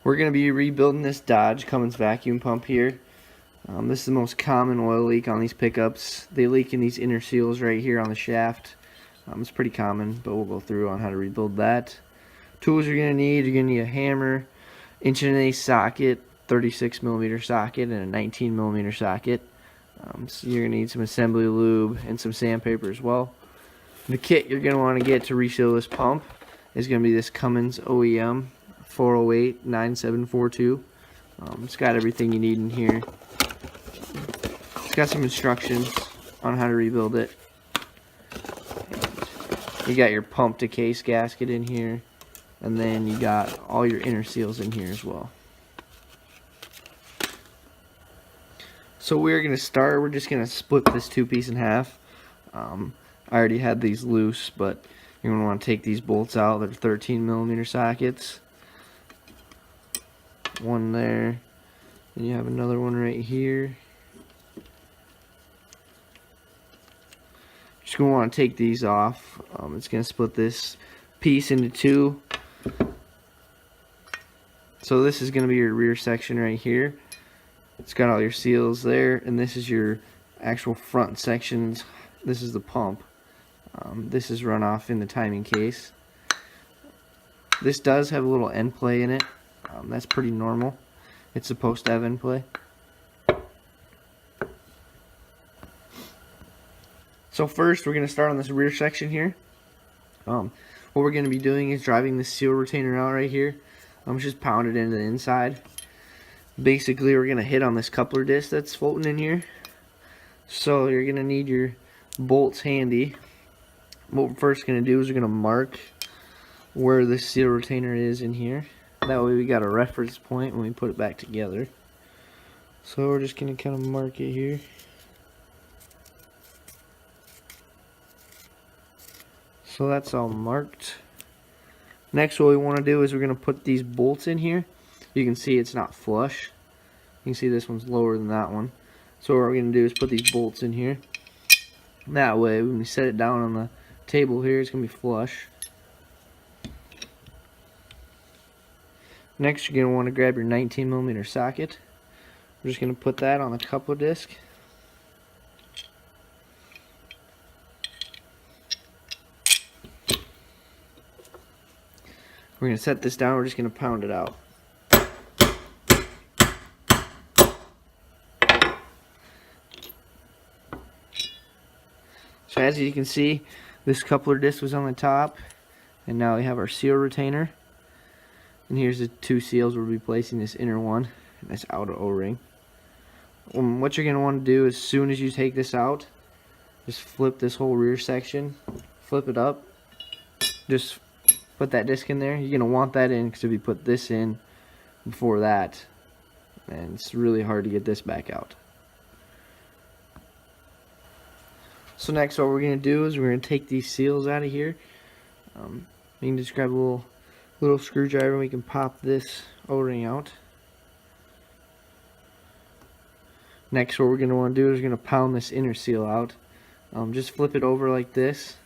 We're going to be rebuilding this Dodge Cummins vacuum pump here. This is the most common oil leak on these pickups. They leak in these inner seals right here on the shaft. It's pretty common, but we'll go through on how to rebuild that. Tools you're going to need a hammer, 1-1/8" socket, 36mm socket, and a 19mm socket. So you're going to need some assembly lube and some sandpaper as well. The kit you're going to want to get to reseal this pump is going to be this Cummins OEM 408-9742. It's got everything you need in here. It's got some instructions on how to rebuild it. You got your pump to case gasket in here, and then you got all your inner seals in here as well. So we're just going to split this two-piece in half. I already had these loose, but you're going to want to take these bolts out. They're 13mm sockets. One there. Then you have another one right here. Just going to want to take these off. It's going to split this piece into two. So this is going to be your rear section right here. It's got all your seals there, and this is your actual front sections. This is the pump. This is run off in the timing case. This does have a little end play in it. That's pretty normal. It's supposed to have end play. So first we're going to start on this rear section here. What we're going to be doing is driving this seal retainer out right here. Just pound it into the inside. Basically we're going to hit on this coupler disc that's floating in here. So you're going to need your bolts handy. What we're first going to do is we're going to mark where the seal retainer is in here. That way we got a reference point when we put it back together. So we're just going to kind of mark it here. So that's all marked. Next, what we want to do is we're going to put these bolts in here. You can see it's not flush. You can see this one's lower than that one. So what we're going to do is put these bolts in here. That way, when we set it down on the table here, it's going to be flush. Next, you're going to want to grab your 19mm socket. We're just going to put that on the coupler disc. We're going to set this down. We're just going to pound it out. So as you can see, this coupler disc was on the top, and now we have our seal retainer. And here's the two seals we'll be placing, this inner one and this outer O-ring. What you're going to want to do as soon as you take this out, just flip this whole rear section, flip it up, just put that disc in there. You're going to want that in because if you put this in before that, and it's really hard to get this back out. So next what we're going to do is we're going to take these seals out of here. You can just grab a little screwdriver and we can pop this O-ring out. Next what we're going to want to do is we're going to pound this inner seal out. Just flip it over like this.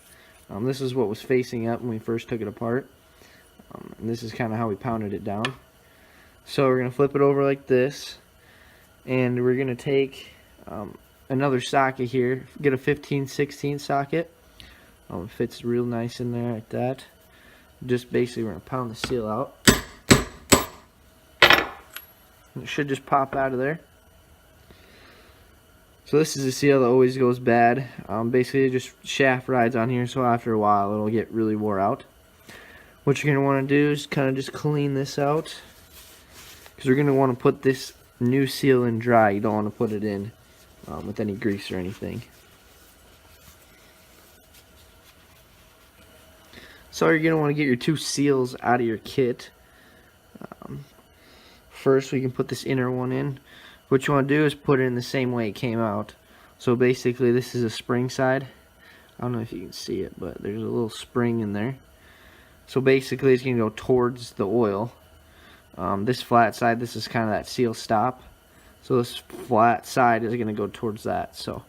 This is what was facing up when we first took it apart. And this is kind of how we pounded it down. So we're going to flip it over like this. And we're going to take another socket here. Get a 15/16 socket. It fits real nice in there like that. Just basically we're going to pound the seal out. It should just pop out of there. So this is a seal that always goes bad. Basically it just shaft rides on here, so after a while it'll get really wore out. What you're going to want to do is kind of just clean this out, because we're going to want to put this new seal in dry. You don't want to put it in with any grease or anything. So you're going to want to get your two seals out of your kit. First we can put this inner one in. What you want to do is put it in the same way it came out. So basically this is a spring side. I don't know if you can see it, but there's a little spring in there. So basically it's going to go towards the oil. This flat side, this is kind of that seal stop. So this flat side is going to go towards that. So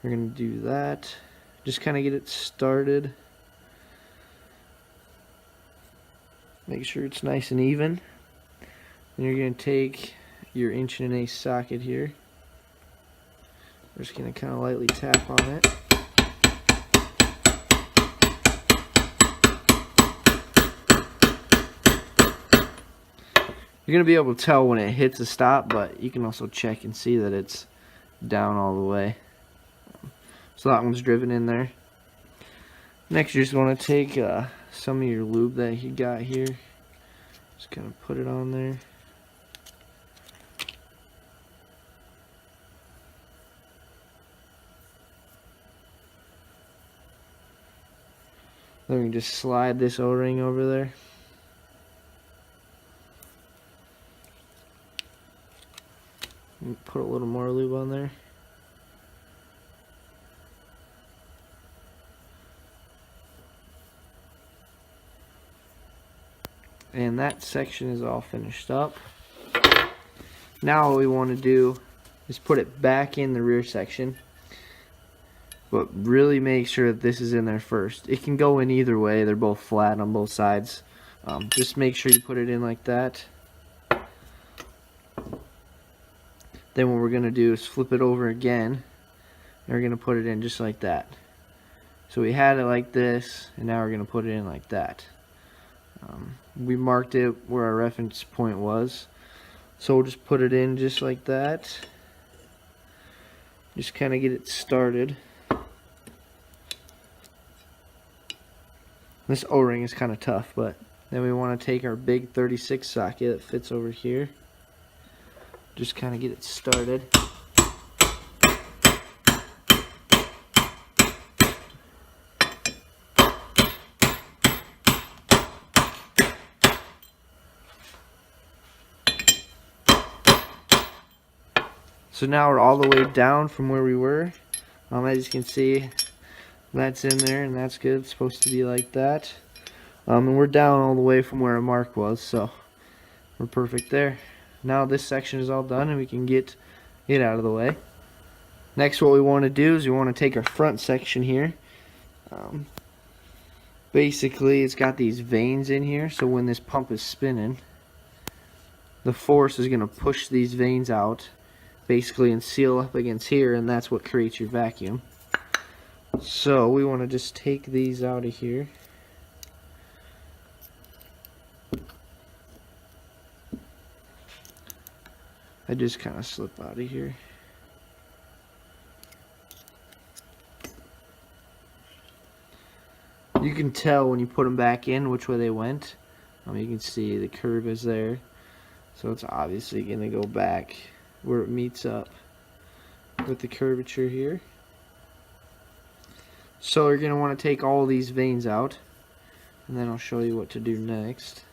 we're going to do that. Just kind of get it started. Make sure it's nice and even. And you're going to take your 1.1/8" socket here. We're just going to kind of lightly tap on it. You're going to be able to tell when it hits a stop, but you can also check and see that it's down all the way. So that one's driven in there. Next, you just want to take some of your lube that you got here. Just kind of put it on there. Then we can just slide this O-ring over there. And put a little more lube on there. And that section is all finished up. Now what we want to do is put it back in the rear section. But really make sure that this is in there first. It can go in either way. They're both flat on both sides. Just make sure you put it in like that. Then what we're going to do is flip it over again. And we're going to put it in just like that. So we had it like this, and now we're going to put it in like that. We marked it where our reference point was. So we'll just put it in just like that. Just kind of get it started. This O-ring is kind of tough, but then we want to take our big 36 socket that fits over here. Just kind of get it started. So now we're all the way down from where we were. As you can see, that's in there and that's good. It's supposed to be like that. And we're down all the way from where our mark was, so we're perfect there. Now this section is all done and we can get it out of the way. Next, what we want to do is we want to take our front section here. Basically, it's got these vanes in here, so when this pump is spinning, the force is going to push these vanes out basically and seal up against here, and that's what creates your vacuum. So we want to just take these out of here. I just kind of slip out of here. You can tell when you put them back in which way they went. You can see the curve is there, so it's obviously going to go back where it meets up with the curvature here. So you're going to want to take all these vanes out, and then I'll show you what to do next.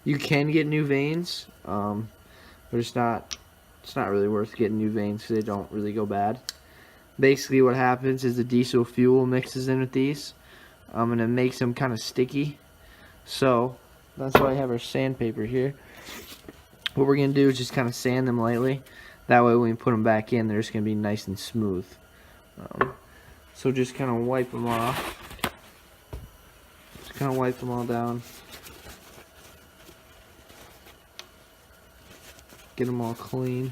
You can get new vanes, but it's not really worth getting new vanes because they don't really go bad. Basically what happens is the diesel fuel mixes in with these, and it makes them kind of sticky. So that's why I have our sandpaper here. What we're going to do is just kind of sand them lightly. That way when we put them back in, they're just going to be nice and smooth. So just kind of wipe them off. Just kind of wipe them all down. Get them all clean.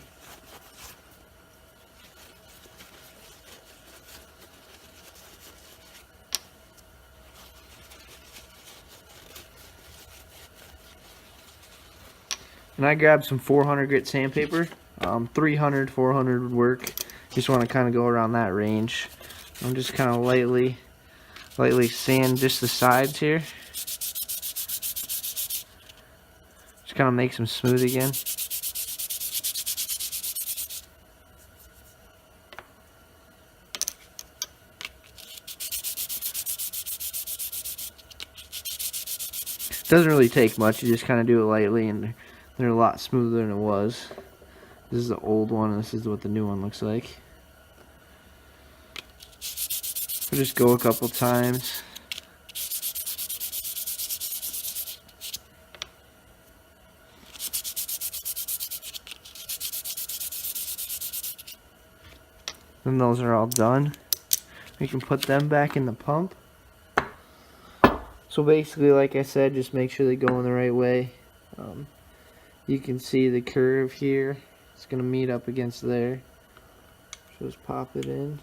And I grabbed some 400 grit sandpaper. 300, 400 would work. Just want to kind of go around that range. I'm just kind of lightly sand just the sides here. Just kind of makes them smooth again. Doesn't really take much. You just kind of do it lightly, and they're a lot smoother than it was. This is the old one, and this is what the new one looks like. I'll just go a couple times. Then those are all done. We can put them back in the pump. So basically, like I said, just make sure they go in the right way. You can see the curve here. It's going to meet up against there. So just pop it in.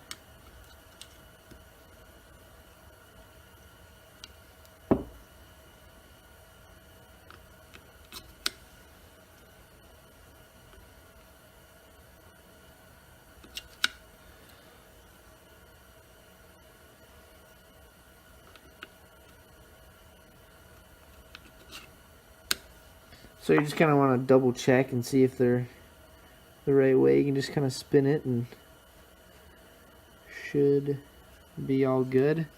So you just kind of want to double check and see if they're the right way. You can just kind of spin it and should be all good.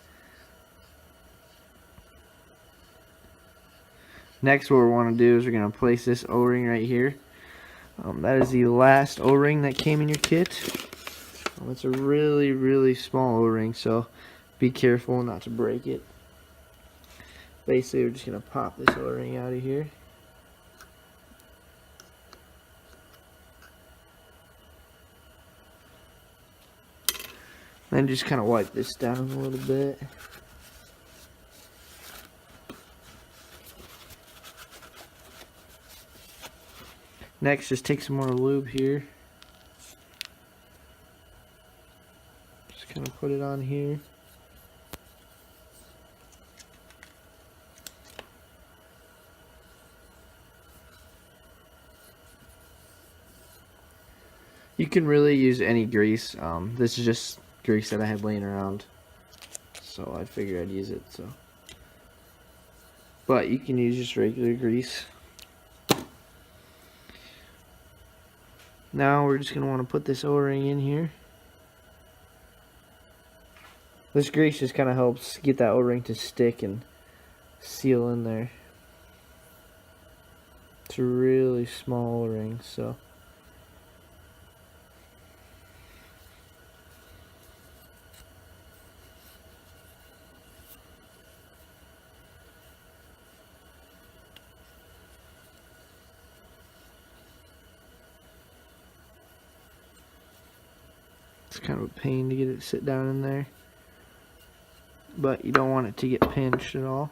Next, what we want to do is we're going to place this O-ring right here. That is the last O-ring that came in your kit. It's a really, really small O-ring, so be careful not to break it. Basically, we're just going to pop this O-ring out of here. Then just kind of wipe this down a little bit. Next, just take some more lube here. Just kind of put it on here. You can really use any grease. This is just grease that I had laying around, so I figured I'd use it. But you can use just regular grease. Now we're just going to want to put this O-ring in here. This grease just kind of helps get that O-ring to stick and seal in there. It's a really small O-ring, so it's kind of a pain to get it to sit down in there, but you don't want it to get pinched at all.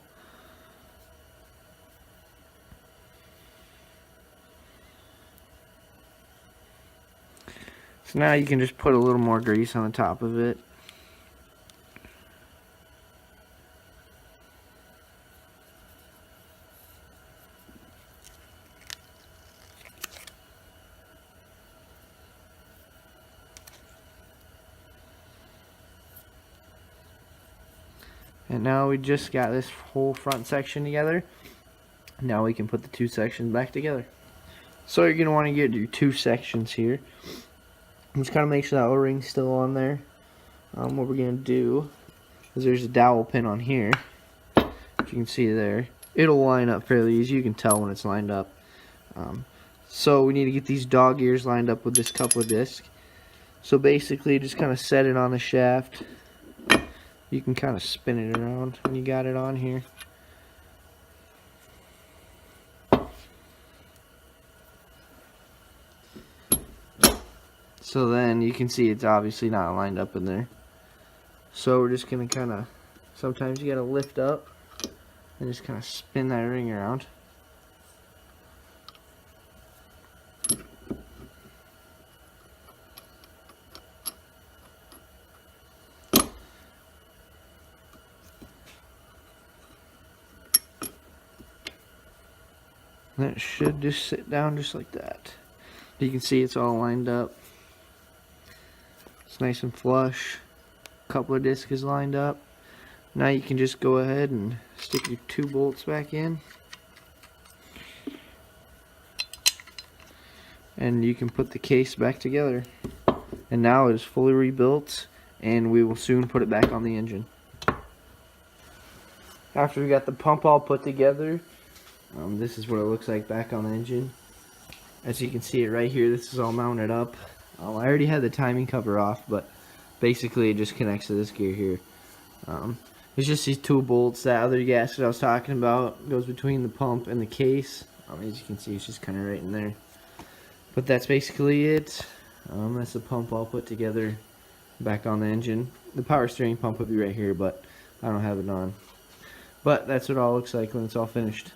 So now you can just put a little more grease on the top of it. And now we just got this whole front section together. Now we can put the two sections back together. So you're going to want to get your two sections here. Just kind of make sure that O-ring's still on there. What we're going to do is there's a dowel pin on here. If you can see there. It'll line up fairly easy. You can tell when it's lined up. So we need to get these dog ears lined up with this coupler disc. So basically just kind of set it on the shaft. You can kind of spin it around when you got it on here. So then you can see it's obviously not lined up in there. So we're just going to kind of, sometimes you got to lift up and just kind of spin that ring around. And it should just sit down just like that. You can see it's all lined up. It's nice and flush. Coupler disc is lined up. Now you can just go ahead and stick your two bolts back in. And you can put the case back together. And now it is fully rebuilt, and we will soon put it back on the engine. After we got the pump all put together, this is what it looks like back on the engine. As you can see it right here, this is all mounted up. I already had the timing cover off, but basically it just connects to this gear here. It's just these two bolts. That other gasket I was talking about goes between the pump and the case. As you can see, it's just kind of right in there. But that's basically it. That's the pump all put together back on the engine. The power steering pump would be right here, but I don't have it on. But that's what it all looks like when it's all finished.